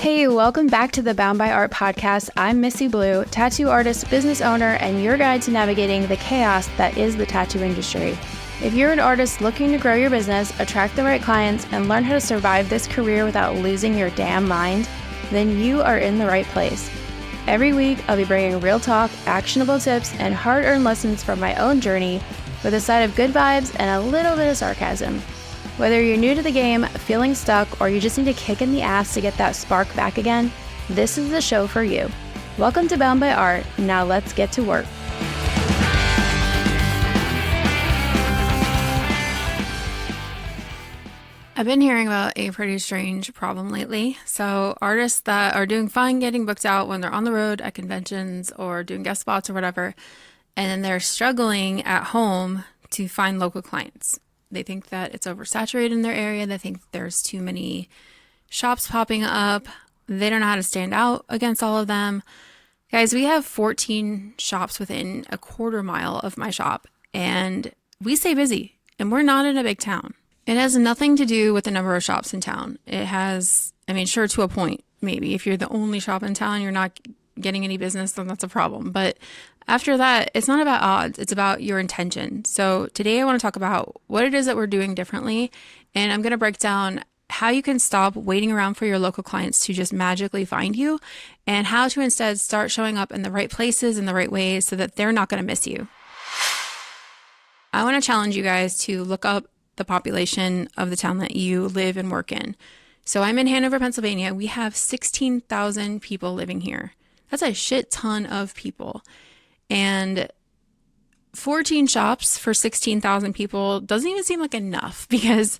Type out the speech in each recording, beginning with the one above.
Hey, welcome back to the Bound by Art podcast. I'm Missi Blue, tattoo artist, business owner, and your guide to navigating the chaos that is the tattoo industry. If you're an artist looking to grow your business, attract the right clients, and learn how to survive this career without losing your damn mind, then you are in the right place. Every week, I'll be bringing real talk, actionable tips, and hard-earned lessons from my own journey with a side of good vibes and a little bit of sarcasm. Whether you're new to the game, feeling stuck, or you just need a kick in the ass to get that spark back again, this is the show for you. Welcome to Bound by Art. Now let's get to work. I've been hearing about a pretty strange problem lately. So artists that are doing fine getting booked out when they're on the road at conventions or doing guest spots or whatever, and then they're struggling at home to find local clients. They think that it's oversaturated in their area. They think there's too many shops popping up. They don't know how to stand out against all of them. Guys, we have 14 shops within a quarter mile of my shop, and we stay busy, and we're not in a big town. It has nothing to do with the number of shops in town. It has, sure, to a point, maybe. If you're the only shop in town, you're not getting any business, then that's a problem. But after that, it's not about odds. It's about your intention. So today I want to talk about what it is that we're doing differently. And I'm going to break down how you can stop waiting around for your local clients to just magically find you, and how to instead start showing up in the right places in the right ways so that they're not going to miss you. I want to challenge you guys to look up the population of the town that you live and work in. So I'm in Hanover, Pennsylvania. We have 16,000 people living here. That's a shit ton of people. And 14 shops for 16,000 people doesn't even seem like enough, because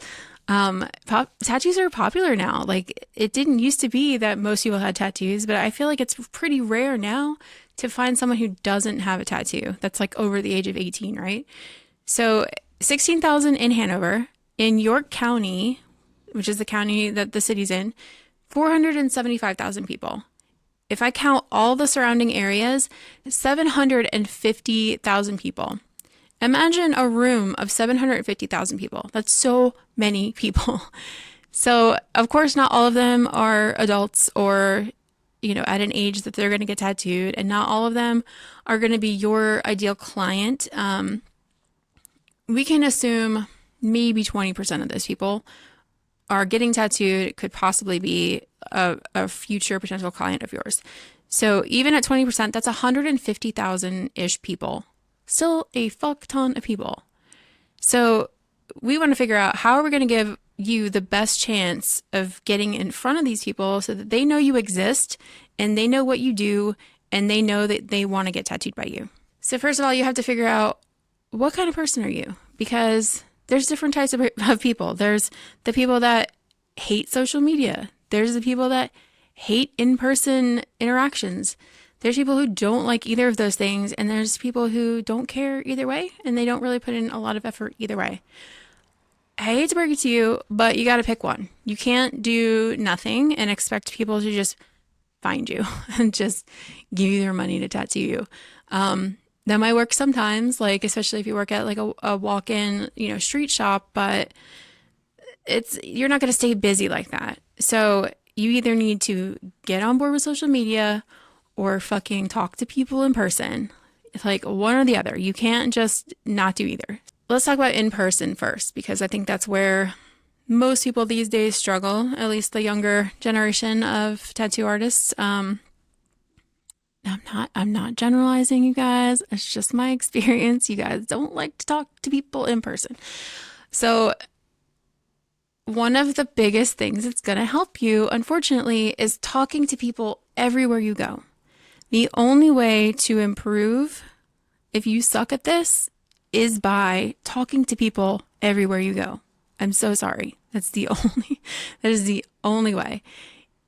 tattoos are popular now. Like, it didn't used to be that most people had tattoos, but I feel like it's pretty rare now to find someone who doesn't have a tattoo that's like over the age of 18, right? So 16,000 in Hanover. In York County, which is the county that the city's in, 475,000 people. If I count all the surrounding areas, 750,000 people. Imagine a room of 750,000 people. That's so many people. So, of course, not all of them are adults or, at an age that they're going to get tattooed, and not all of them are going to be your ideal client. We can assume maybe 20% of those people are getting tattooed. It could possibly be a future potential client of yours. So even at 20%, that's 150,000-ish people. Still a fuck ton of people. So we want to figure out, how are we going to give you the best chance of getting in front of these people so that they know you exist, and they know what you do, and they know that they want to get tattooed by you. So first of all, you have to figure out, what kind of person are you? Because there's different types of people. There's the people that hate social media. There's the people that hate in-person interactions. There's people who don't like either of those things. And there's people who don't care either way, and they don't really put in a lot of effort either way. I hate to break it to you, but you got to pick one. You can't do nothing and expect people to just find you and just give you their money to tattoo you. That might work sometimes, like especially if you work at like a walk-in, street shop, but you're not going to stay busy like that. So you either need to get on board with social media or fucking talk to people in person. It's like one or the other. You can't just not do either. Let's talk about in person first, because I think that's where most people these days struggle, at least the younger generation of tattoo artists. I'm not generalizing, you guys. It's just my experience. You guys don't like to talk to people in person. So one of the biggest things that's going to help you, unfortunately, is talking to people everywhere you go. The only way to improve, if you suck at this, is by talking to people everywhere you go. I'm so sorry. That is the only way.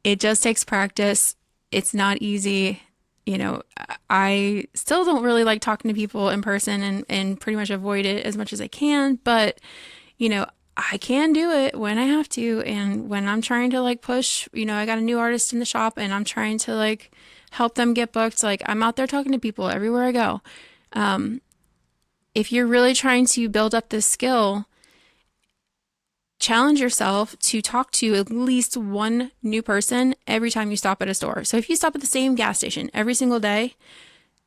It just takes practice. It's not easy. I still don't really like talking to people in person and pretty much avoid it as much as I can. But, I can do it when I have to. And when I'm trying to like push, I got a new artist in the shop and I'm trying to like help them get booked. Like, I'm out there talking to people everywhere I go. If you're really trying to build up this skill, challenge yourself to talk to at least one new person every time you stop at a store. So if you stop at the same gas station every single day,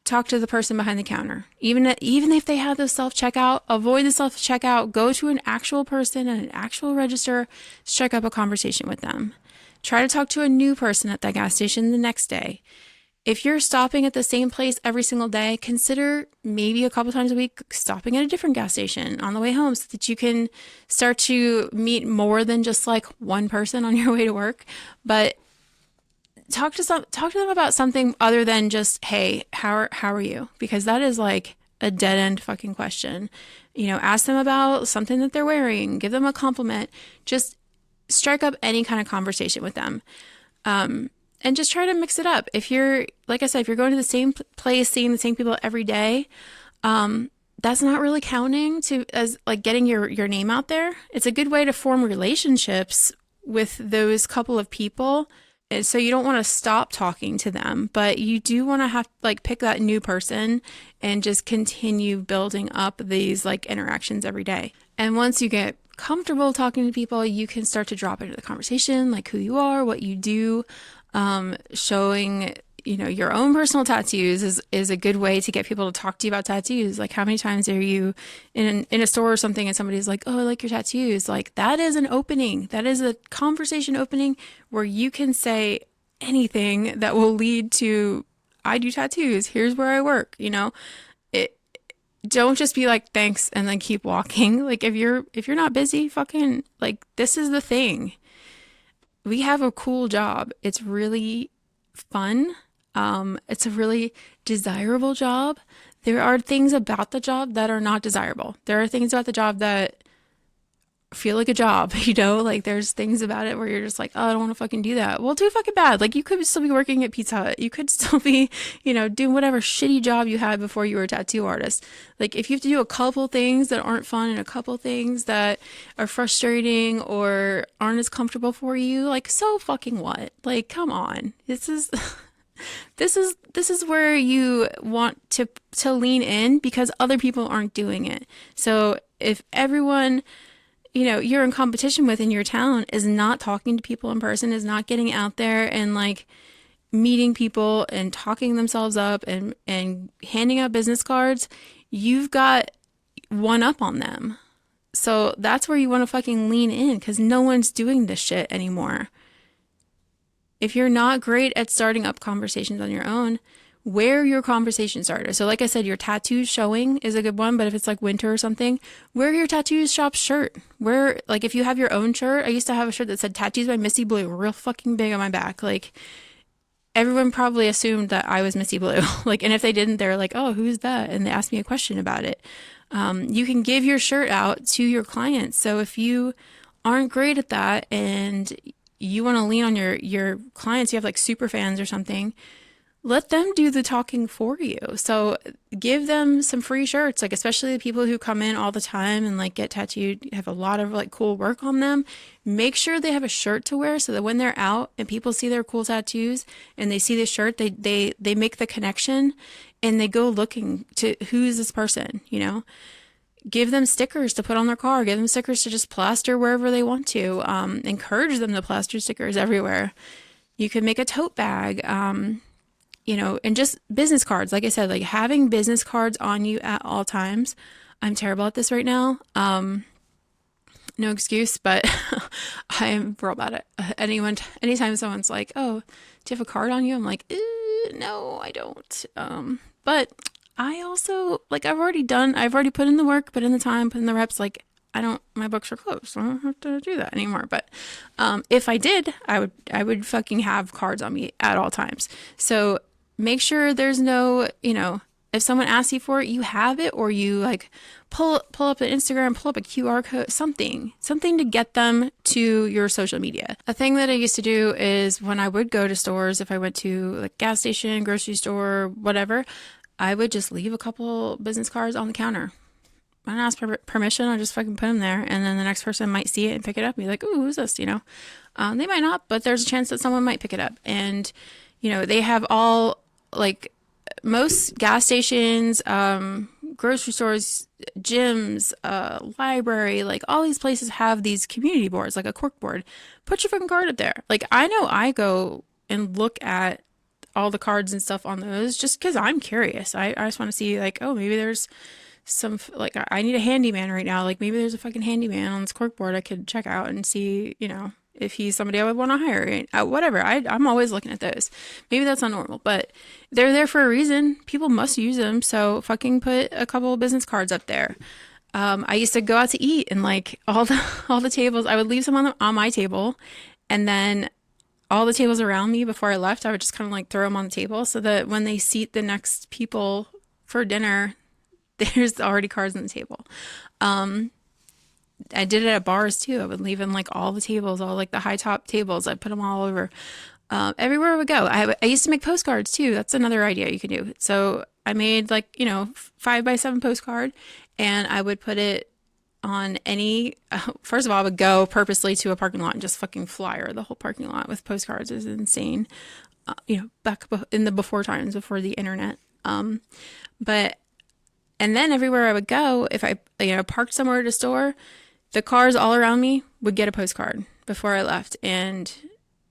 talk to the person behind the counter. Even if they have the self-checkout, avoid the self-checkout. Go to an actual person at an actual register, strike up a conversation with them. Try to talk to a new person at that gas station the next day. If you're stopping at the same place every single day, consider maybe a couple times a week stopping at a different gas station on the way home so that you can start to meet more than just like one person on your way to work. But talk to them about something other than just, hey, how are you? Because that is like a dead end fucking question. Ask them about something that they're wearing, give them a compliment, just strike up any kind of conversation with them. And just try to mix it up. If you're, like I said, if you're going to the same place, seeing the same people every day, that's not really counting as like getting your name out there. It's a good way to form relationships with those couple of people. And so you don't want to stop talking to them, but you do want to have like pick that new person and just continue building up these like interactions every day. And once you get comfortable talking to people, you can start to drop into the conversation, like who you are, what you do. Showing, your own personal tattoos is a good way to get people to talk to you about tattoos. Like how many times are you in a store or something and somebody's like, oh, I like your tattoos. Like that is an opening. That is a conversation opening where you can say anything that will lead to, I do tattoos. Here's where I work. Don't just be like, thanks, and then keep walking. Like if you're not busy, fucking like, this is the thing. We have a cool job. It's really fun. It's a really desirable job. There are things about the job that are not desirable. There are things about the job that feel like a job, like there's things about it where you're just like, oh, I don't want to fucking do that. Well, too fucking bad. Like you could still be working at Pizza Hut. You could still be, doing whatever shitty job you had before you were a tattoo artist. Like if you have to do a couple things that aren't fun and a couple things that are frustrating or aren't as comfortable for you, like so fucking what? Like, come on. This is this is where you want to lean in because other people aren't doing it. So if everyone you're in competition with in your town is not talking to people in person, is not getting out there and like meeting people and talking themselves up and handing out business cards, you've got one up on them. So that's where you want to fucking lean in because no one's doing this shit anymore. If you're not great at starting up conversations on your own, wear your conversation starter. So like I said, your tattoo showing is a good one, but if it's like winter or something, wear your tattoo shop shirt. Like if you have your own shirt, I used to have a shirt that said tattoos by Missi Blue, real fucking big on my back. Like everyone probably assumed that I was Missi Blue. Like, and if they didn't, they're like, oh, who's that? And they asked me a question about it. You can give your shirt out to your clients. So if you aren't great at that and you want to lean on your clients, you have like super fans or something, let them do the talking for you. So give them some free shirts, like especially the people who come in all the time and like get tattooed, have a lot of like cool work on them. Make sure they have a shirt to wear so that when they're out and people see their cool tattoos and they see the shirt, they make the connection and they go looking to who's this person, Give them stickers to put on their car. Give them stickers to just plaster wherever they want to. Encourage them to plaster stickers everywhere. You can make a tote bag. And just business cards. Like I said, like having business cards on you at all times. I'm terrible at this right now. No excuse, but I am real bad at it. Anytime someone's like, oh, do you have a card on you? I'm like, no, I don't. But I also, like, I've already put in the work, put in the time, put in the reps. Like, my books are closed, so I don't have to do that anymore. But if I did, I would fucking have cards on me at all times. So make sure there's no, if someone asks you for it, you have it, or you like pull up an Instagram, pull up a QR code, something to get them to your social media. A thing that I used to do is when I would go to stores, if I went to like gas station, grocery store, whatever, I would just leave a couple business cards on the counter. I don't ask permission. I just fucking put them there, and then the next person might see it and pick it up and be like, "Ooh, who's this?" They might not, but there's a chance that someone might pick it up. And they have all, like, most gas stations, grocery stores, gyms, library, like all these places have these community boards, like a cork board. Put your fucking card up there. Like I know I go and look at all the cards and stuff on those just because I'm curious. I just want to see like, oh, maybe there's some like I need a handyman right now. Like maybe there's a fucking handyman on this corkboard I could check out and see, if he's somebody I would want to hire. Whatever. I'm always looking at those. Maybe that's not normal, but they're there for a reason. People must use them. So fucking put a couple of business cards up there. I used to go out to eat and like all the tables, I would leave some on my table, and then all the tables around me before I left, I would just kind of like throw them on the table so that when they seat the next people for dinner, there's already cards on the table. I did it at bars too. I would leave in like all the tables, all like the high top tables. I put them all over. Everywhere I would go. I used to make postcards too. That's another idea you can do. So I made like, 5x7 postcard, and I would put it on any, first of all, I would go purposely to a parking lot and just fucking flyer the whole parking lot with postcards. Is insane. Back in the before times, before the internet. But and then everywhere I would go, if I, parked somewhere at a store, the cars all around me would get a postcard before I left. And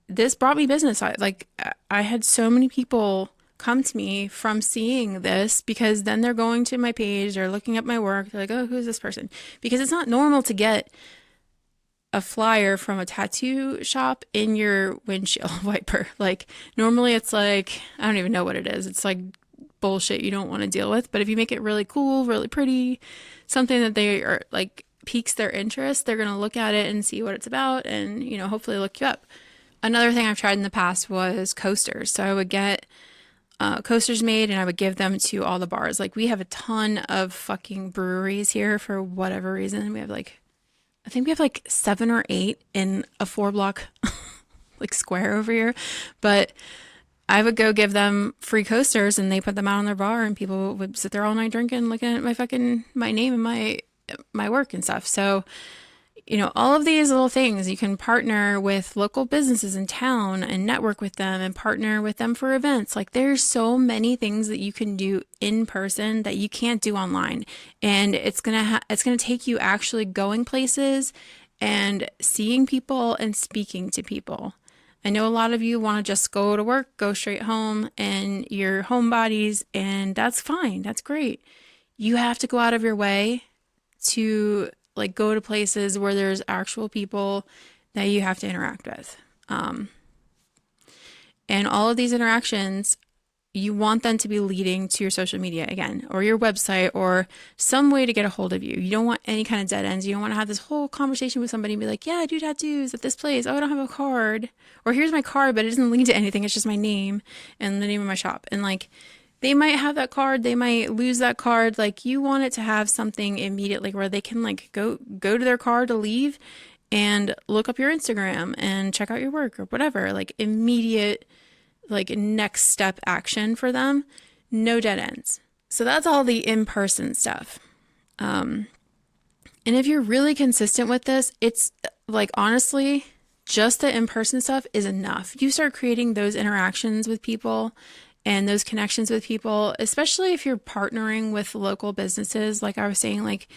this brought me business. I had so many people come to me from seeing this, because then they're going to my page, they're looking up my work. They're like, oh, who's this person? Because it's not normal to get a flyer from a tattoo shop in your windshield wiper. Like normally it's like, I don't even know what it is. It's like bullshit you don't want to deal with. But if you make it really cool, really pretty, something that they are like piques their interest, they're going to look at it and see what it's about and, hopefully look you up. Another thing I've tried in the past was coasters. So I would get coasters made and I would give them to all the bars. Like we have a ton of fucking breweries here for whatever reason. I think we have like 7 or 8 in a 4-block like square over here. But I would go give them free coasters and they put them out on their bar, and people would sit there all night drinking, looking at my name and my work and stuff. So, all of these little things, you can partner with local businesses in town and network with them and partner with them for events. Like there's so many things that you can do in person that you can't do online. And it's going to take you actually going places and seeing people and speaking to people. I know a lot of you want to just go to work, go straight home, and you're homebodies, and that's fine. That's great. You have to go out of your way to like go to places where there's actual people that you have to interact with. And all of these interactions, you want them to be leading to your social media again, or your website, or some way to get a hold of you. You don't want any kind of dead ends. You don't want to have this whole conversation with somebody and be like, yeah, I do tattoos at this place. Oh, I don't have a card. Or here's my card, but it doesn't link to anything. It's just my name and the name of my shop. And like, they might have that card. They might lose that card. Like you want it to have something immediately where they can like go to their car to leave and look up your Instagram and check out your work or whatever. Like immediate, like next step action for them. No dead ends. So that's all the in-person stuff. And if you're really consistent with this, it's like, honestly, just the in-person stuff is enough. You start creating those interactions with people and those connections with people, especially if you're partnering with local businesses. Like I was saying, like,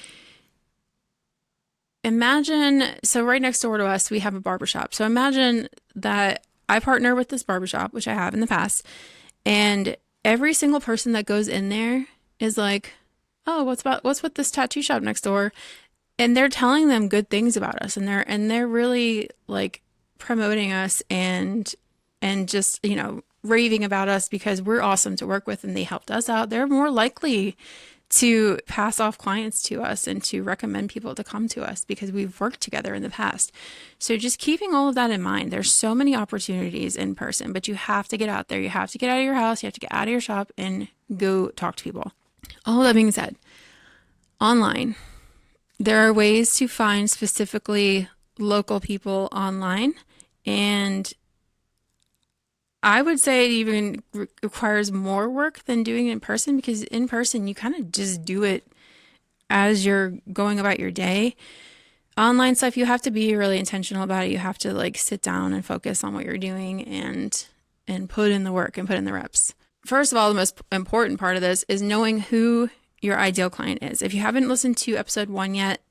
imagine, so right next door to us, we have a barbershop. So imagine that I partner with this barbershop, which I have in the past, and every single person that goes in there is like, oh, what's with this tattoo shop next door? And they're telling them good things about us, and they're really like promoting us and just, raving about us because we're awesome to work with and they helped us out. They're more likely to pass off clients to us and to recommend people to come to us because we've worked together in the past. So just keeping all of that in mind, there's so many opportunities in person, but you have to get out there. You have to get out of your house. You have to get out of your shop and go talk to people. All that being said, online, there are ways to find specifically local people online, and I would say it even requires more work than doing it in person, because in person, you kind of just do it as you're going about your day. Online stuff, you have to be really intentional about it. You have to like sit down and focus on what you're doing and put in the work and put in the reps. First of all, the most important part of this is knowing who your ideal client is. If you haven't listened to episode 1 yet,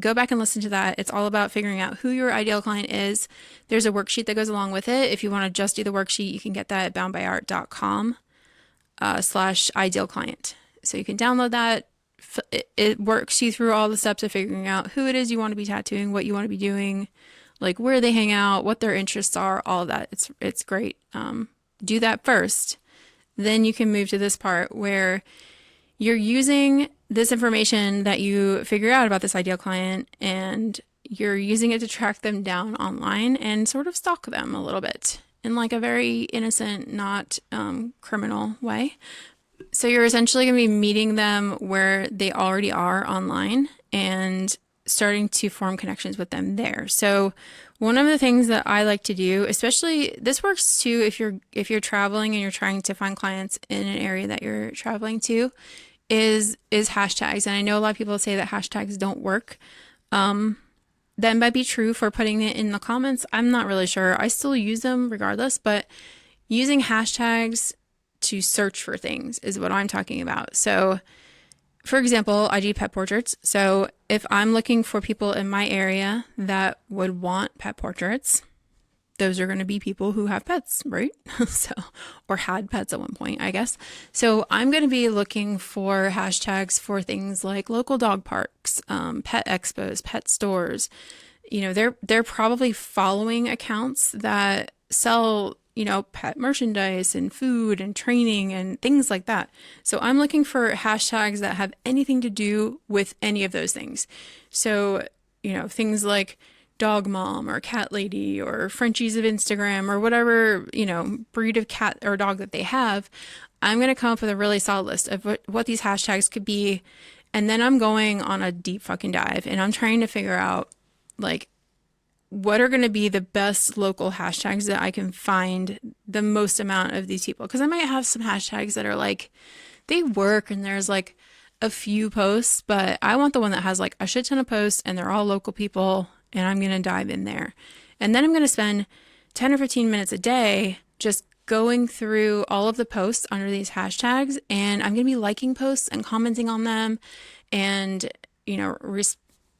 go back and listen to that. It's all about figuring out who your ideal client is. There's a worksheet that goes along with it. If you want to just do the worksheet, you can get that at boundbyart.com /ideal client. So you can download that. It works you through all the steps of figuring out who it is you want to be tattooing, what you want to be doing, like where they hang out, what their interests are, all of that. It's great. Do that first. Then you can move to this part where you're using this information that you figure out about this ideal client, and you're using it to track them down online and sort of stalk them a little bit in like a very innocent, not criminal way. So you're essentially going to be meeting them where they already are online and starting to form connections with them there. So one of the things that I like to do, especially this works too if you're traveling and you're trying to find clients in an area that you're traveling to, is hashtags. And I know a lot of people say that hashtags don't work. That might be true for putting it in the comments. I'm not really sure. I still use them regardless, but using hashtags to search for things is what I'm talking about. So for example, I do pet portraits. So if I'm looking for people in my area that would want pet portraits, those are going to be people who have pets, right? So, or had pets at one point, I guess. So I'm going to be looking for hashtags for things like local dog parks, pet expos, pet stores. They're probably following accounts that sell, pet merchandise and food and training and things like that. So I'm looking for hashtags that have anything to do with any of those things. So, things like dog mom or cat lady or Frenchies of Instagram or whatever, breed of cat or dog that they have. I'm going to come up with a really solid list of what these hashtags could be. And then I'm going on a deep fucking dive and I'm trying to figure out like what are going to be the best local hashtags that I can find the most amount of these people. Because I might have some hashtags that are like, they work and there's like a few posts, but I want the one that has like a shit ton of posts and they're all local people, and I'm going to dive in there. And then I'm going to spend 10 or 15 minutes a day just going through all of the posts under these hashtags, and I'm going to be liking posts and commenting on them and,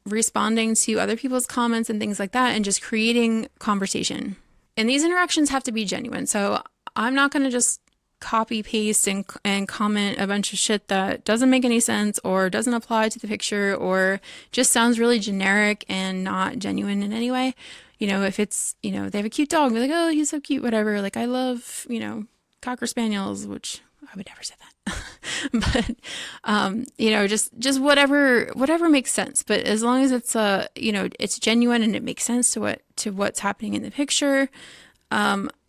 responding to other people's comments and things like that, and just creating conversation. And these interactions have to be genuine. So I'm not going to just copy paste and comment a bunch of shit that doesn't make any sense or doesn't apply to the picture or just sounds really generic and not genuine in any way. If it's, they have a cute dog, be like, oh, he's so cute, whatever. Like I love, Cocker Spaniels, which I would never say that. But, just whatever makes sense. But as long as it's, it's genuine and it makes sense to what's happening in the picture,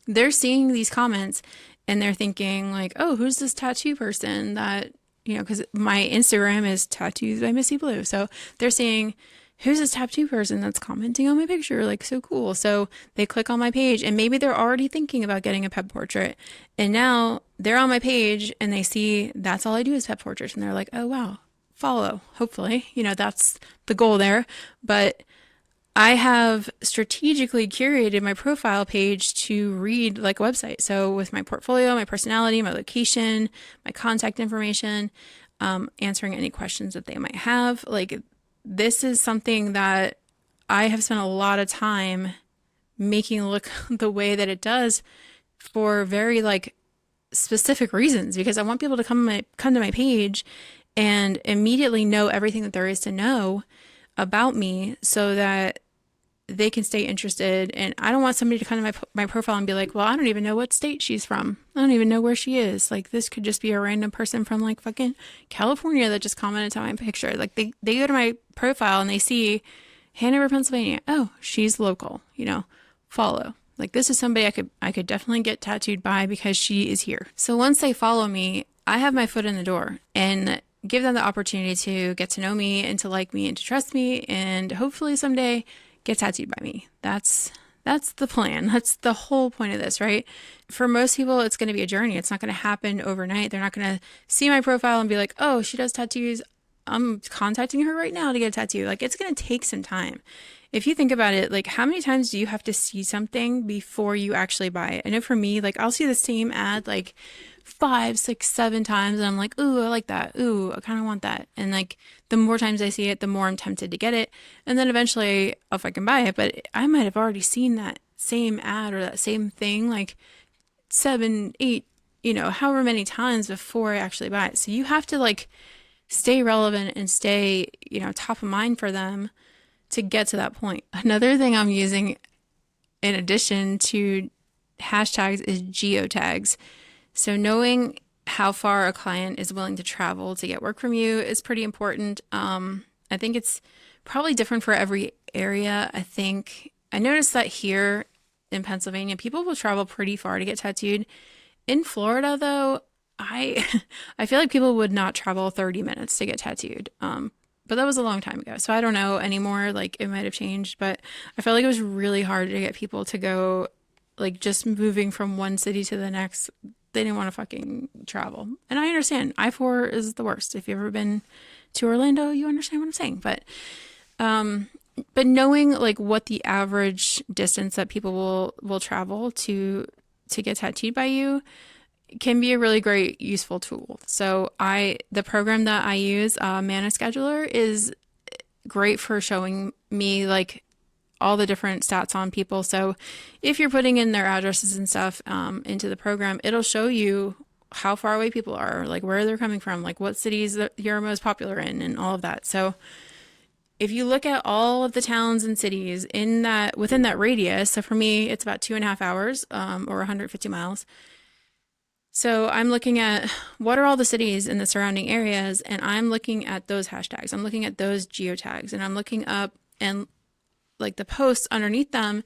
they're seeing these comments and they're thinking like, oh, who's this tattoo person that, because my Instagram is tattoos by Missi Blue. So they're saying, who's this tattoo person that's commenting on my picture? Like, so cool. So they click on my page and maybe they're already thinking about getting a pet portrait. And now they're on my page and they see that's all I do is pet portraits. And they're like, oh, wow, follow. Hopefully, that's the goal there. But I have strategically curated my profile page to read like a website. So with my portfolio, my personality, my location, my contact information, answering any questions that they might have. Like this is something that I have spent a lot of time making look the way that it does for very like specific reasons, because I want people to come to my page and immediately know everything that there is to know about me so that they can stay interested. And I don't want somebody to come to my profile and be like, well, I don't even know what state she's from. I don't even know where she is. Like this could just be a random person from like fucking California that just commented on my picture. Like they go to my profile and they see Hanover, Pennsylvania. Oh, she's local, follow. Like this is somebody I could definitely get tattooed by because she is here. So once they follow me, I have my foot in the door and give them the opportunity to get to know me and to like me and to trust me and hopefully someday get tattooed by me. That's the plan. That's the whole point of this, right? For most people, it's going to be a journey. It's not going to happen overnight. They're not going to see my profile and be like, oh, she does tattoos. I'm contacting her right now to get a tattoo. Like it's going to take some time. If you think about it, like how many times do you have to see something before you actually buy it? I know for me, like I'll see the same ad like 5, 6, 7 times, and I'm like, ooh, I like that. Ooh, I kind of want that. And like the more times I see it, the more I'm tempted to get it. And then eventually, if I can buy it, but I might have already seen that same ad or that same thing like 7, 8, however many times before I actually buy it. So you have to like stay relevant and stay, top of mind for them to get to that point. Another thing I'm using in addition to hashtags is geotags. So knowing how far a client is willing to travel to get work from you is pretty important. I think it's probably different for every area. I noticed that here in Pennsylvania, people will travel pretty far to get tattooed. In Florida, though, I I feel like people would not travel 30 minutes to get tattooed. But that was a long time ago. So I don't know anymore. Like it might have changed, but I felt like it was really hard to get people to go like just moving from one city to the next. They didn't want to fucking travel. And I understand. I-4 is the worst. If you've ever been to Orlando, you understand what I'm saying. But knowing like what the average distance that people will travel to get tattooed by you can be a really great useful tool. So the program that I use, Mana Scheduler, is great for showing me like all the different stats on people. So if you're putting in their addresses and stuff into the program, it'll show you how far away people are, like where they're coming from, like what cities that you're most popular in, and all of that. So if you look at all of the towns and cities within that radius, so for me it's about 2.5 hours or 150 miles. So I'm looking at what are all the cities in the surrounding areas, and I'm looking at those hashtags. I'm looking at those geotags, and I'm looking up and like the posts underneath them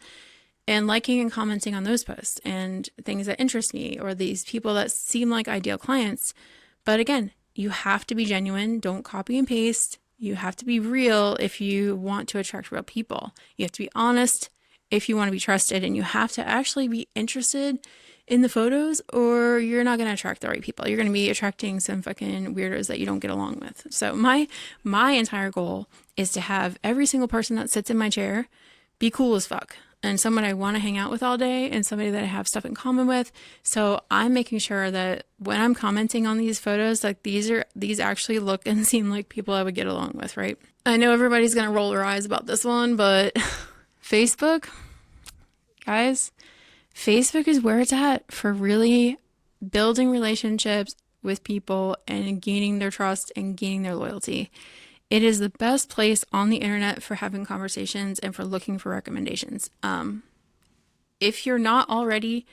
and liking and commenting on those posts and things that interest me or these people that seem like ideal clients. But again, you have to be genuine. Don't copy and paste. You have to be real if you want to attract real people. You have to be honest if you want to be trusted, and you have to actually be interested in the photos, or you're not going to attract the right people. You're going to be attracting some fucking weirdos that you don't get along with. So my entire goal is to have every single person that sits in my chair be cool as fuck, and someone I want to hang out with all day, and somebody that I have stuff in common with. So I'm making sure that when I'm commenting on these photos, like these actually look and seem like people I would get along with, right? I know everybody's going to roll their eyes about this one, but Facebook, guys, Facebook is where it's at for really building relationships with people and gaining their trust and gaining their loyalty. It is the best place on the internet for having conversations and for looking for recommendations. If you're not already,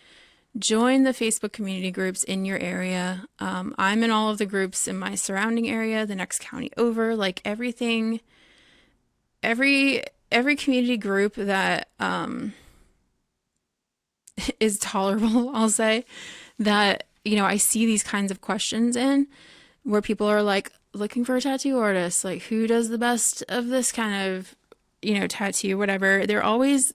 join the Facebook community groups in your area. I'm in all of the groups in my surrounding area, the next county over, like everything, every community group that is tolerable, I'll say, that, I see these kinds of questions in where people are like looking for a tattoo artist, like who does the best of this kind of, tattoo, whatever. There's always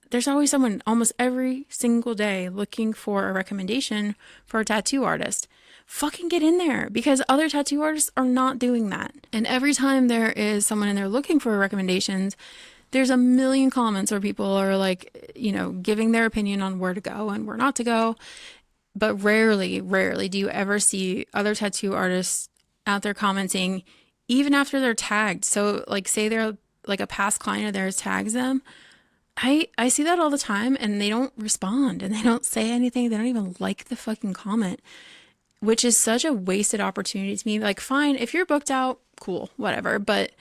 someone almost every single day looking for a recommendation for a tattoo artist. Fucking get in there, because other tattoo artists are not doing that. And every time there is someone in there looking for recommendations, there's a million comments where people are like, giving their opinion on where to go and where not to go. But rarely do you ever see other tattoo artists out there commenting, even after they're tagged. So like say they're like a past client of theirs tags them. I see that all the time, and they don't respond and they don't say anything. They don't even like the fucking comment, which is such a wasted opportunity to me. Like, fine, if you're booked out, cool, whatever. But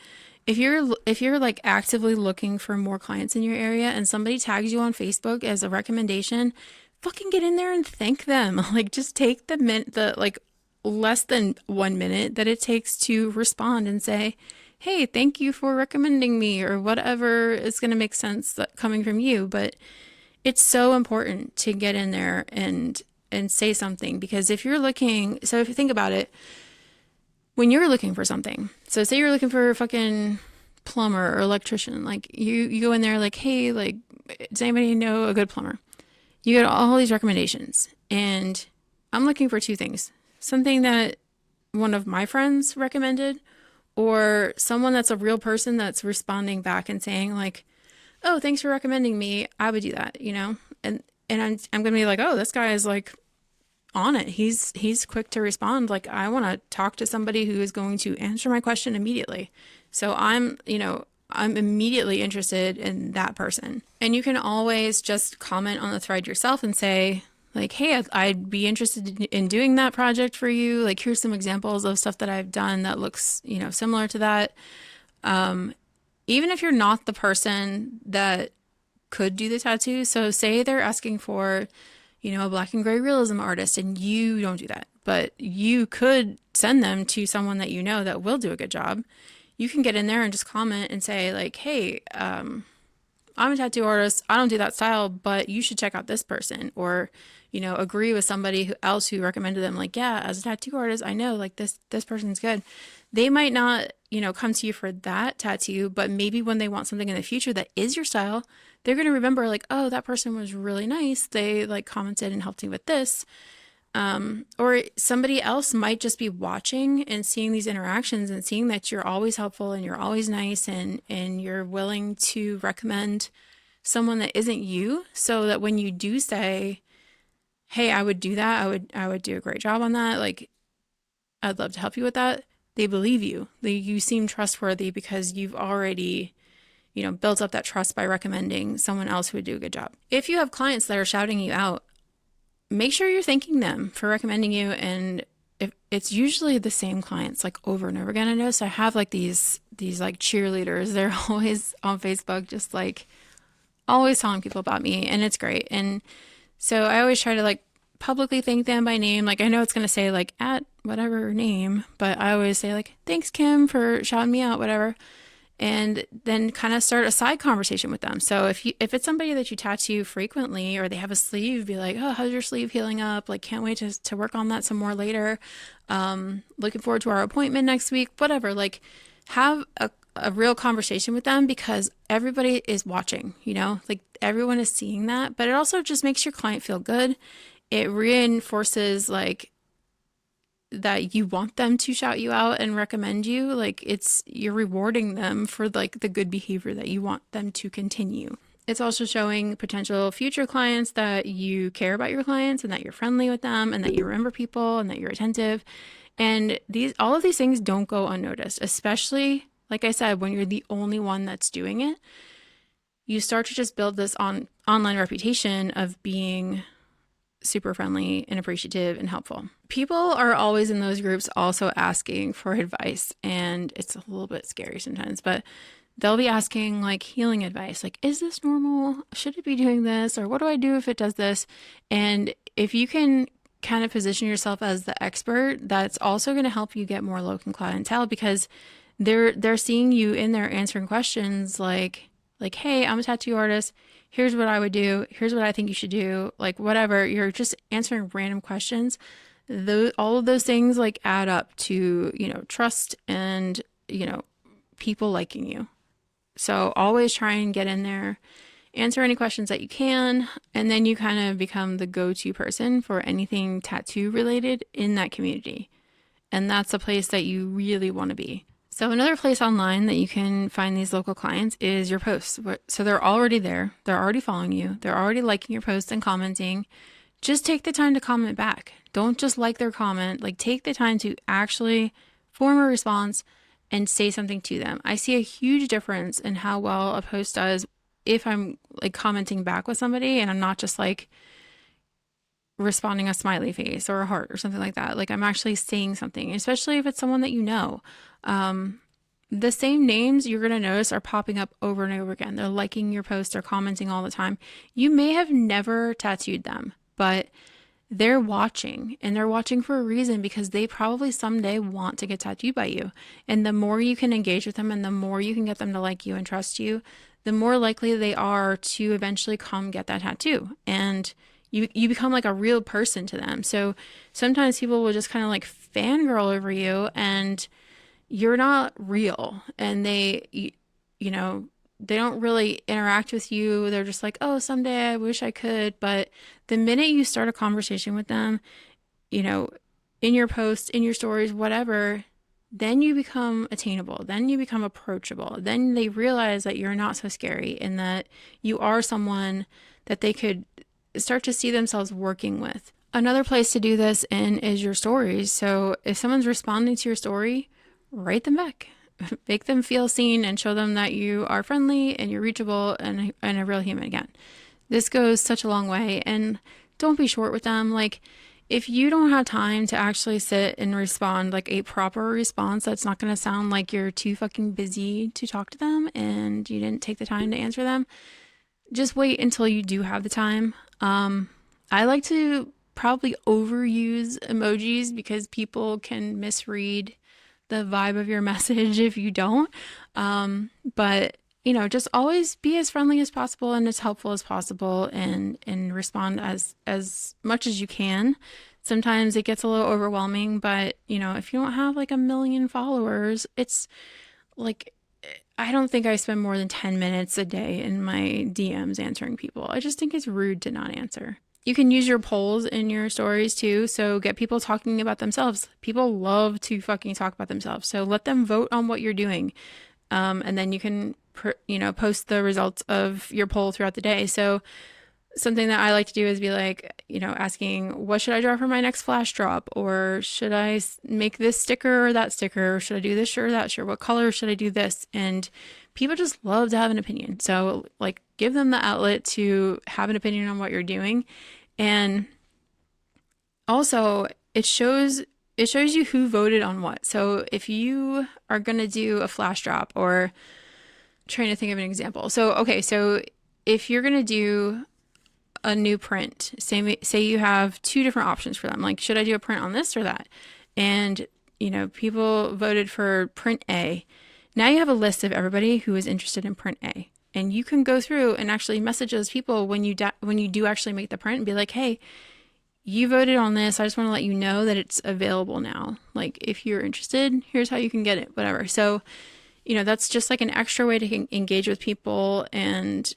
if you're like actively looking for more clients in your area and somebody tags you on Facebook as a recommendation, fucking get in there and thank them. Like, just take the like less than 1 minute that it takes to respond and say, hey, thank you for recommending me, or whatever is going to make sense that coming from you. But it's so important to get in there and say something, because if you think about it, when you're looking for something, so say you're looking for a fucking plumber or electrician, like you go in there like, hey, like, does anybody know a good plumber? You get all these recommendations, and I'm looking for two things: something that one of my friends recommended, or someone that's a real person that's responding back and saying like, oh, thanks for recommending me, I would do that, and I'm gonna be like, oh, this guy is like on it. He's quick to respond. Like, I want to talk to somebody who is going to answer my question immediately. So I'm immediately interested in that person. And you can always just comment on the thread yourself and say, like, hey, I'd be interested in doing that project for you. Like, here's some examples of stuff that I've done that looks, similar to that. Even if you're not the person that could do the tattoo. So say they're asking for, a black and gray realism artist and you don't do that, but you could send them to someone that you know that will do a good job. You can get in there and just comment and say like, hey, I'm a tattoo artist. I don't do that style, but you should check out this person, or, agree with somebody else who recommended them. Like, yeah, as a tattoo artist, I know like this person's good. They might not, come to you for that tattoo, but maybe when they want something in the future that is your style, they're going to remember like, oh, that person was really nice. They like commented and helped me with this. Or somebody else might just be watching and seeing these interactions and seeing that you're always helpful and you're always nice and you're willing to recommend someone that isn't you, so that when you do say, hey, I would do that, I would do a great job on that, like, I'd love to help you with that, they believe you. You seem trustworthy because you've already, built up that trust by recommending someone else who would do a good job. If you have clients that are shouting you out, make sure you're thanking them for recommending you. And if it's usually the same clients like over and over again. I notice I have like these like cheerleaders. They're always on Facebook, just like always telling people about me, and it's great. And so I always try to like publicly thank them by name. Like, I know it's going to say like at whatever name, but I always say like, thanks Kim for shouting me out, whatever. And then kind of start a side conversation with them. So if it's somebody that you tattoo frequently, or they have a sleeve, be like, oh, how's your sleeve healing up? Like, can't wait to work on that some more later. Looking forward to our appointment next week, whatever. Like, have a real conversation with them, because everybody is watching, like everyone is seeing that. But it also just makes your client feel good. It reinforces like that you want them to shout you out and recommend you. Like, you're rewarding them for like the good behavior that you want them to continue. It's also showing potential future clients that you care about your clients and that you're friendly with them and that you remember people and that you're attentive. And all of these things don't go unnoticed, especially, like I said, when you're the only one that's doing it. You start to just build this online reputation of being super friendly and appreciative and helpful. People are always in those groups also asking for advice, and it's a little bit scary sometimes, but they'll be asking like healing advice, like, is this normal? Should it be doing this? Or what do I do if it does this? And if you can kind of position yourself as the expert, that's also going to help you get more local clientele, because they're seeing you in there answering questions like, hey, I'm a tattoo artist. Here's what I would do. Here's what I think you should do. Like, whatever. You're just answering random questions. All of those things like add up to, trust and, people liking you. So always try and get in there, answer any questions that you can, and then you kind of become the go-to person for anything tattoo related in that community. And that's a place that you really want to be. So another place online that you can find these local clients is your posts. So they're already there. They're already following you. They're already liking your posts and commenting. Just take the time to comment back. Don't just like their comment. Like, take the time to actually form a response and say something to them. I see a huge difference in how well a post does if I'm like commenting back with somebody and I'm not just like responding a smiley face or a heart or something like that. Like, I'm actually saying something, especially if it's someone that you know. The same names you're going to notice are popping up over and over again. They're liking your posts, they're commenting all the time. You may have never tattooed them, but they're watching, and they're watching for a reason, because they probably someday want to get tattooed by you. And the more you can engage with them and the more you can get them to like you and trust you, the more likely they are to eventually come get that tattoo. And you become like a real person to them. So sometimes people will just kind of like fangirl over you, and you're not real, and they don't really interact with you. They're just like, oh, someday I wish I could. But the minute you start a conversation with them, in your posts, in your stories, whatever, then you become attainable. Then you become approachable. Then they realize that you're not so scary and that you are someone that they could start to see themselves working with Another place to do this in is your stories. So if someone's responding to your story, write them back. Make them feel seen and show them that you are friendly and you're reachable and a real human again. This goes such a long way. And don't be short with them. Like, if you don't have time to actually sit and respond like a proper response, that's not going to sound like you're too fucking busy to talk to them and you didn't take the time to answer them. Just wait until you do have the time. I like to probably overuse emojis because people can misread the vibe of your message if you don't. But just always be as friendly as possible and as helpful as possible, and respond as much as you can. Sometimes it gets a little overwhelming, but if you don't have like a million followers, it's like I don't think I spend more than 10 minutes a day in my DMs answering people. I just think it's rude to not answer. You can use your polls in your stories too. So get people talking about themselves. People love to fucking talk about themselves. So let them vote on what you're doing. And then you can, post the results of your poll throughout the day. So something that I like to do is be like, asking, what should I draw for my next flash drop? Or should I make this sticker or that sticker? Or should I do this shirt or that shirt? What color should I do this? And people just love to have an opinion. So like give them the outlet to have an opinion on what you're doing. And also it shows you who voted on what. So if you are going to do a flash drop, or trying to think of an example. So okay, so if you're going to do a new print, say you have two different options for them, like should I do a print on this or that? And people voted for print A. Now you have a list of everybody who is interested in print A, and you can go through and actually message those people when you do actually make the print and be like, hey, you voted on this, I just want to let you know that it's available now, like if you're interested, here's how you can get it, whatever. So that's just like an extra way to engage with people and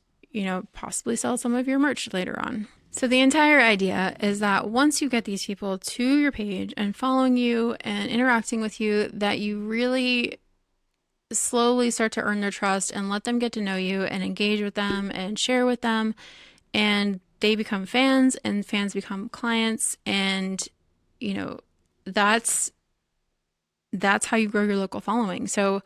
possibly sell some of your merch later on. So the entire idea is that once you get these people to your page and following you and interacting with you, that you really slowly start to earn their trust and let them get to know you and engage with them and share with them, and they become fans and fans become clients, and that's how you grow your local following. So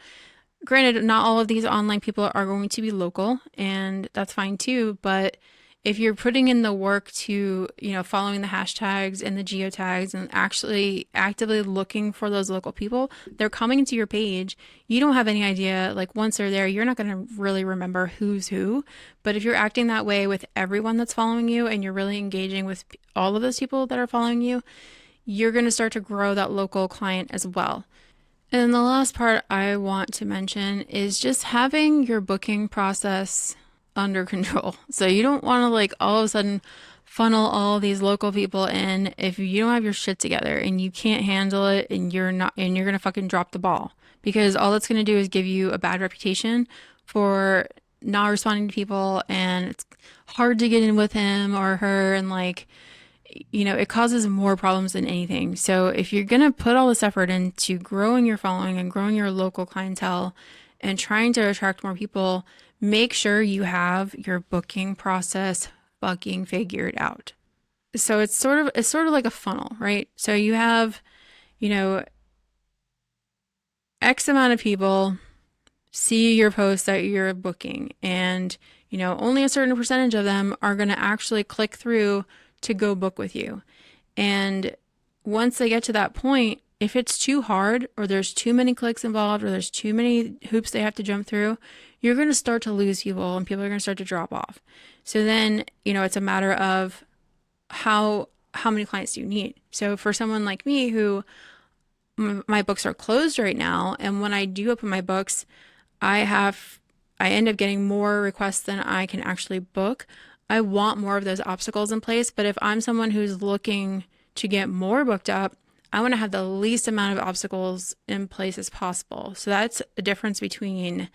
granted, not all of these online people are going to be local, and that's fine too. But if you're putting in the work to, following the hashtags and the geotags and actually actively looking for those local people, they're coming to your page. You don't have any idea, like once they're there, you're not going to really remember who's who. But if you're acting that way with everyone that's following you and you're really engaging with all of those people that are following you, you're going to start to grow that local client as well. And then the last part I want to mention is just having your booking process under control. So you don't want to like all of a sudden funnel all these local people in if you don't have your shit together and you can't handle it, and you're going to fucking drop the ball, because all that's going to do is give you a bad reputation for not responding to people, and it's hard to get in with him or her, and like it causes more problems than anything. So if you're going to put all this effort into growing your following and growing your local clientele and trying to attract more people, make sure you have your booking process fucking figured out. So it's sort of like a funnel, right? So you have, X amount of people see your post that you're booking, and only a certain percentage of them are going to actually click through to go book with you. And once they get to that point, if it's too hard, or there's too many clicks involved, or there's too many hoops they have to jump through, you're going to start to lose people and people are going to start to drop off. So then, it's a matter of how many clients do you need? So for someone like me who my books are closed right now, and when I do open my books, I end up getting more requests than I can actually book. I want more of those obstacles in place, but if I'm someone who's looking to get more booked up, I want to have the least amount of obstacles in place as possible. So that's a difference between,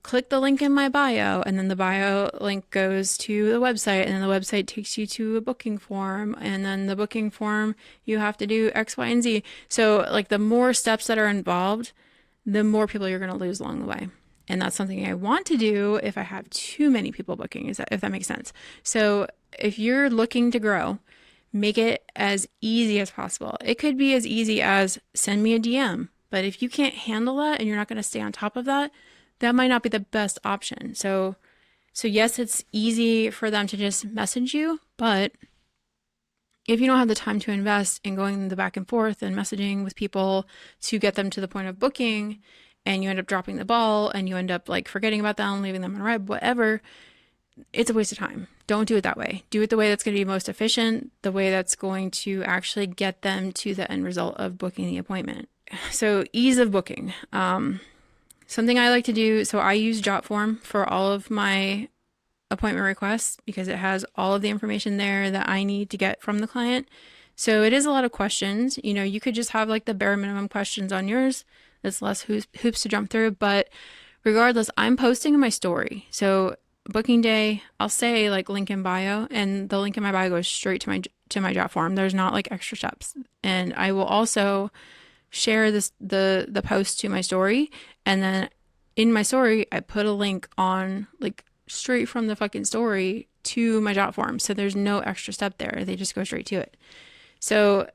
click the link in my bio, and then the bio link goes to the website, and then the website takes you to a booking form, and then the booking form, you have to do X, Y, and Z. So like the more steps that are involved, the more people you're going to lose along the way. And that's something I want to do if I have too many people booking, if that makes sense. So if you're looking to grow, Make it as easy as possible. It could be as easy as send me a DM, but if you can't handle that and you're not going to stay on top of that, that might not be the best option. So yes, it's easy for them to just message you, but if you don't have the time to invest in going the back and forth and messaging with people to get them to the point of booking, and you end up dropping the ball and you end up like forgetting about them, leaving them on red, whatever, it's a waste of time. Don't do it that way. Do it the way that's going to be most efficient, the way that's going to actually get them to the end result of booking the appointment. So ease of booking. Something I like to do, so I use Jotform for all of my appointment requests because it has all of the information there that I need to get from the client. So it is a lot of questions. You know, you could just have like the bare minimum questions on yours. That's less hoops to jump through. But regardless, I'm posting in my story. So booking day, I'll say like link in bio, and the link in my bio goes straight to my Jotform. There's not like extra steps. And I will also share the post to my story, and then in my story I put a link on like straight from the fucking story to my Jotform. So there's no extra step there. They just go straight to it. So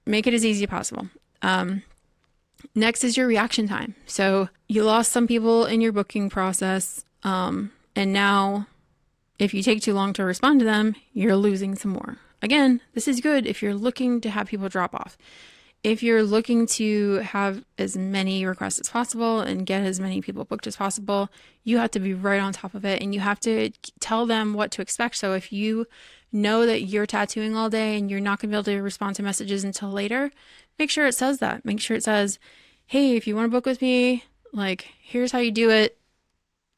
make it as easy as possible. Next is your reaction time. So you lost some people in your booking process, and now if you take too long to respond to them, you're losing some more. Again, this is good if you're looking to have people drop off. If you're looking to have as many requests as possible and get as many people booked as possible, you have to be right on top of it, and you have to tell them what to expect. So if you know that you're tattooing all day and you're not going to be able to respond to messages until later, make sure it says that. Make sure it says, hey, if you want to book with me, like, here's how you do it.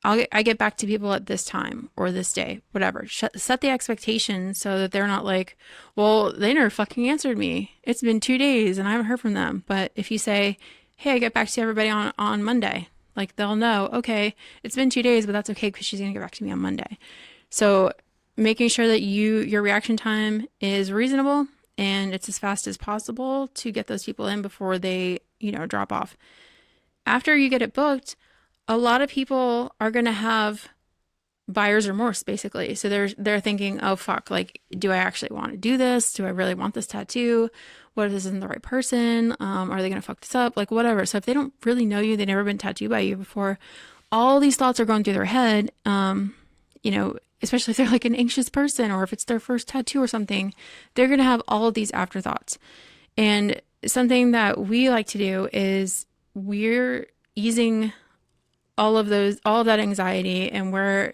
I get back to people at this time or this day, whatever. Set the expectation so that they're not like, well, they never fucking answered me. It's been 2 days and I haven't heard from them. But if you say, hey, I get back to everybody on Monday, like they'll know, okay, it's been 2 days, but that's okay because she's going to get back to me on Monday. So making sure that your reaction time is reasonable and it's as fast as possible to get those people in before they, drop off. After you get it booked, a lot of people are going to have buyer's remorse, basically. So they're thinking, oh, fuck, like, do I actually want to do this? Do I really want this tattoo? What if this isn't the right person? Are they going to fuck this up? Like, whatever. So if they don't really know you, they've never been tattooed by you before, all these thoughts are going through their head, especially if they're like an anxious person or if it's their first tattoo or something, they're going to have all of these afterthoughts. And something that we like to do is we're easing all of that anxiety, and we're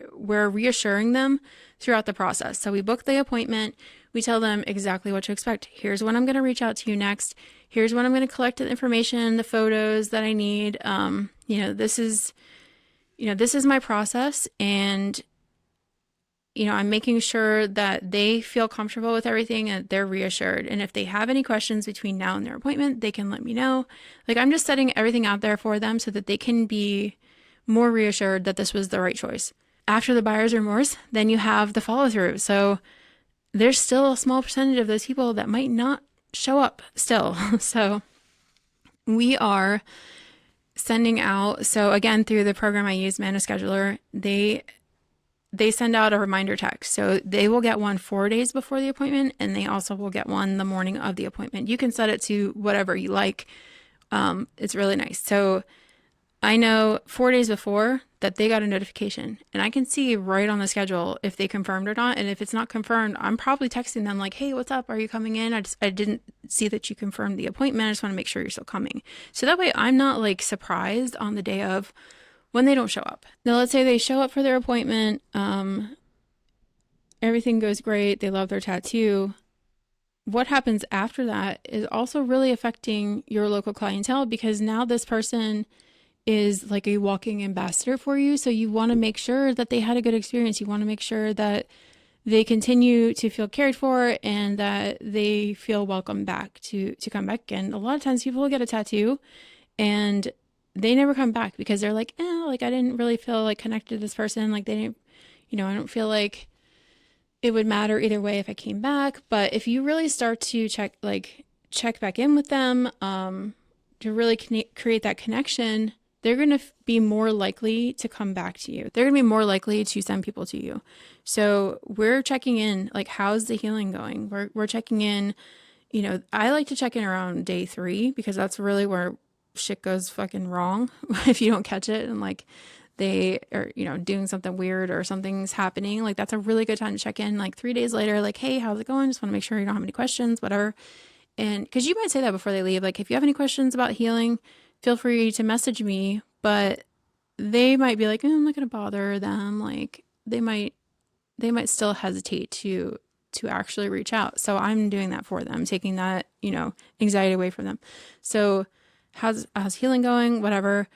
reassuring them throughout the process. So we book the appointment, we tell them exactly what to expect. Here's when I'm going to reach out to you next. Here's when I'm going to collect the information, the photos that I need. This is my process, and I'm making sure that they feel comfortable with everything and they're reassured. And if they have any questions between now and their appointment, they can let me know. Like, I'm just setting everything out there for them so that they can be more reassured that this was the right choice. After the buyer's remorse, then you have the follow through. So there's still a small percentage of those people that might not show up still. So we are sending out, so again, through the program I use, ManoScheduler, they send out a reminder text. So they will get one 4 days before the appointment, and they also will get one the morning of the appointment. You can set it to whatever you like. It's really nice. So I know 4 days before that they got a notification, and I can see right on the schedule if they confirmed or not. And if it's not confirmed, I'm probably texting them like, hey, what's up? Are you coming in? I didn't see that you confirmed the appointment. I just want to make sure you're still coming. So that way I'm not like surprised on the day of when they don't show up. Now, let's say they show up for their appointment. Everything goes great. They love their tattoo. What happens after that is also really affecting your local clientele, because now this person is like a walking ambassador for you. So you want to make sure that they had a good experience. You want to make sure that they continue to feel cared for and that they feel welcome back to come back again. A lot of times people will get a tattoo and they never come back because they're like, I didn't really feel like connected to this person. Like, they didn't, I don't feel like it would matter either way if I came back. But if you really start to check back in with them, to really create that connection, they're going to be more likely to come back to you. They're going to be more likely to send people to you. So we're checking in, like, how's the healing going? We're checking in, you know, I like to check in around day 3 because that's really where shit goes fucking wrong if you don't catch it and like they are, you know, doing something weird or something's happening. Like that's a really good time to check in like 3 days later, like, hey, how's it going? Just want to make sure you don't have any questions, whatever. And because you might say that before they leave, like if you have any questions about healing, feel free to message me, but they might be like, I'm not going to bother them. Like they might still hesitate to actually reach out. So I'm doing that for them, taking that, you know, anxiety away from them. So how's healing going? Whatever.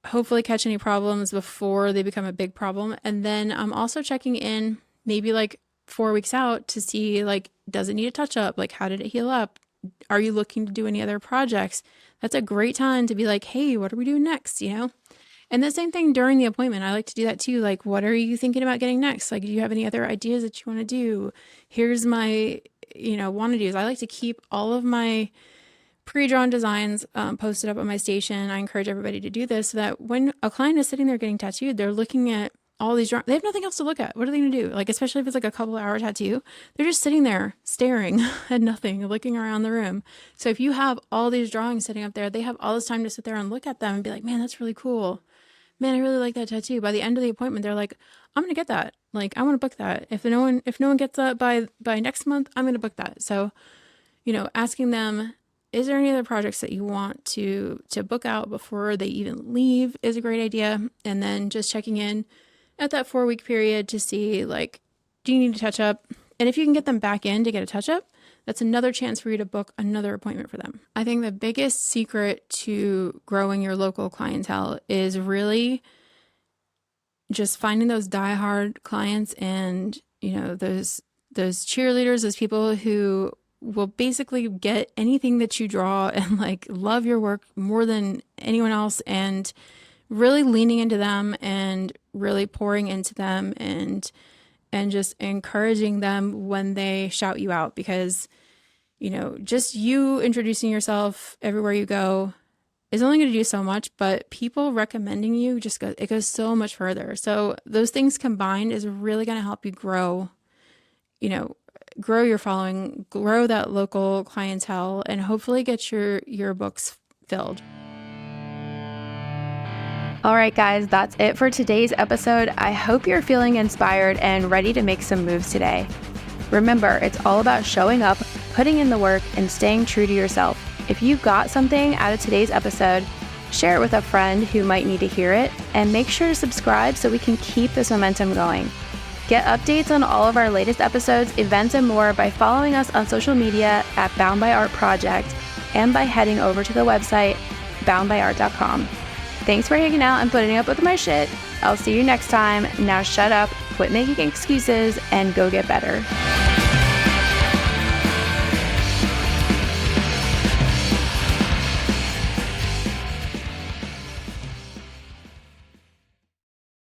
Hopefully catch any problems before they become a big problem. And then I'm also checking in maybe like 4 weeks out to see, like, does it need a touch up? Like, how did it heal up? Are you looking to do any other projects? That's a great time to be like, hey, what are we doing next? You know? And the same thing during the appointment. I like to do that too. Like, what are you thinking about getting next? Like, do you have any other ideas that you want to do? Here's my, you know, want to do's. I like to keep all of my pre-drawn designs posted up on my station. I encourage everybody to do this so that when a client is sitting there getting tattooed, they're looking at all these drawings. They have nothing else to look at. What are they going to do? Like, especially if it's like a couple hour tattoo, they're just sitting there staring at nothing, looking around the room. So if you have all these drawings sitting up there, they have all this time to sit there and look at them and be like, man, that's really cool. Man, I really like that tattoo. By the end of the appointment, they're like, I'm going to get that. Like, I want to book that. If no one gets that by next month, I'm going to book that. So, you know, asking them, is there any other projects that you want to book out before they even leave is a great idea. And then just checking in at that 4-week period to see, like, do you need a touch up? And if you can get them back in to get a touch up, that's another chance for you to book another appointment for them. I think the biggest secret to growing your local clientele is really just finding those diehard clients and, you know, those cheerleaders, those people who will basically get anything that you draw and like love your work more than anyone else, and really leaning into them and really pouring into them and just encouraging them when they shout you out, because, you know, just you introducing yourself everywhere you go is only going to do so much, but people recommending you it goes so much further. So those things combined is really going to help you grow, you know, grow your following, grow that local clientele, and hopefully get your books filled. All right, guys, that's it for today's episode. I hope you're feeling inspired and ready to make some moves today. Remember, it's all about showing up, putting in the work, and staying true to yourself. If you got something out of today's episode, share it with a friend who might need to hear it, and make sure to subscribe so we can keep this momentum going. Get updates on all of our latest episodes, events, and more by following us on social media at Bound by Art Project and by heading over to the website boundbyart.com. Thanks for hanging out and putting up with my shit. I'll see you next time. Now shut up, quit making excuses, and go get better.